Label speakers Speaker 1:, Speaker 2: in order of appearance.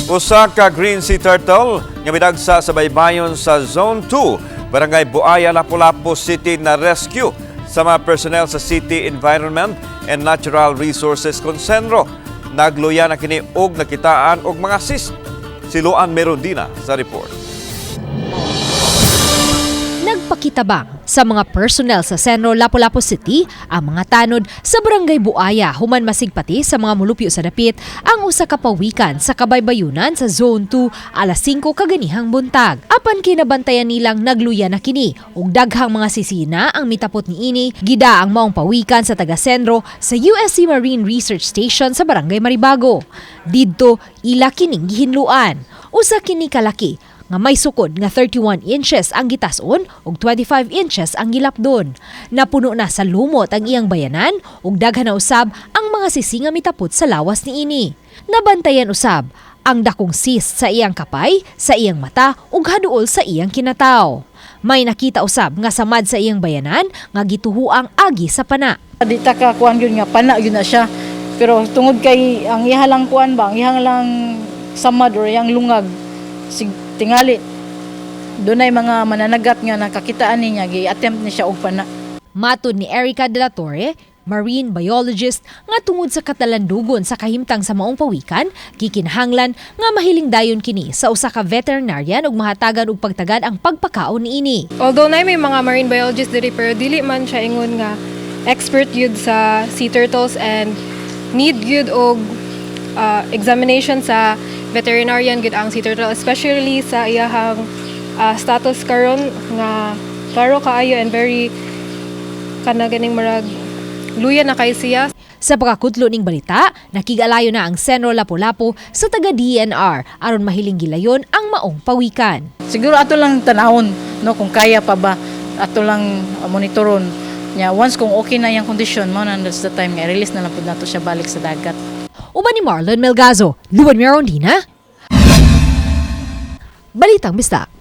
Speaker 1: Usa ka green sea turtle nga midagsa sa baybayon sa Zone 2, Barangay Buaya, Lapu-Lapu City na rescue sa mga personnel sa City Environment and Natural Resources Concenro. Nagluya na kini og nakitaan og mga assist. Si Luan Merondina sa report.
Speaker 2: Nagpakitabang sa mga personnel sa Senro Lapu-Lapu City ang mga tanod sa Barangay Buaya human masigpati sa mga mulupyo sa dapit ang usa ka pawikan sa kabaybayunan sa Zone 2 alas 5 kaganihang buntag. Apan kinabantayan nilang nagluya na kini ug daghang mga sisina ang mitapot niini gida ang maong pawikan sa taga Senro sa USC Marine Research Station sa Barangay Maribago. Didto ila kining gihinluan. Usa kini kalaki nga may sukod nga 31 inches ang gitason ug 25 inches ang gilapdon. Napuno na sa lumot ang iyang bayanan ug daghan na usab ang mga sisi nga mitapot sa lawas niini. Nabantayan usab ang dakong cyst sa iyang kapay, sa iyang mata ug haduol sa iyang kinataw. May nakita usab nga samad sa iyang bayanan nga gituhuang agi sa pana.
Speaker 3: Di ta ka kuan gyud nga pana gyud na siya. Pero tungod kay ang iha lang kuan ba, ang iha lang samad or yang lungag tingali dunay mga mananagat nga nakakitaan niya gi-attempt ni siya og pana.
Speaker 2: Matud ni Erica de la Torre, marine biologist, nga tungod sa katalandugon sa kahimtang sa maong pawikan, gikinahanglan nga mahiling dayon kini sa usa ka veterinarian ug mahatagan og pagtagad ang pagpakaon niini.
Speaker 4: Although na may mga marine biologist diri pero dili man siya ingon nga expert yun sa sea turtles and need yun og examination sa veterinarian gud ang sea turtle, especially sa iyahang status karon nga klaro kaayo and very kana ganing marag luya na kay siya.
Speaker 2: Sa pagkakutlo ning balita, nakigalayo na ang Senro Lapu-Lapu sa taga DNR aron mahiling gilayon ang maong pawikan.
Speaker 3: Siguro ato lang tanawon no kung kaya pa ba ato lang monitoron nya once kung okay na yung condition mo na that's the time nga release na lang pud nato siya balik sa dagat.
Speaker 2: Uban ni Marlon Melgazo, Luan Merondina, Balitang Bisdak.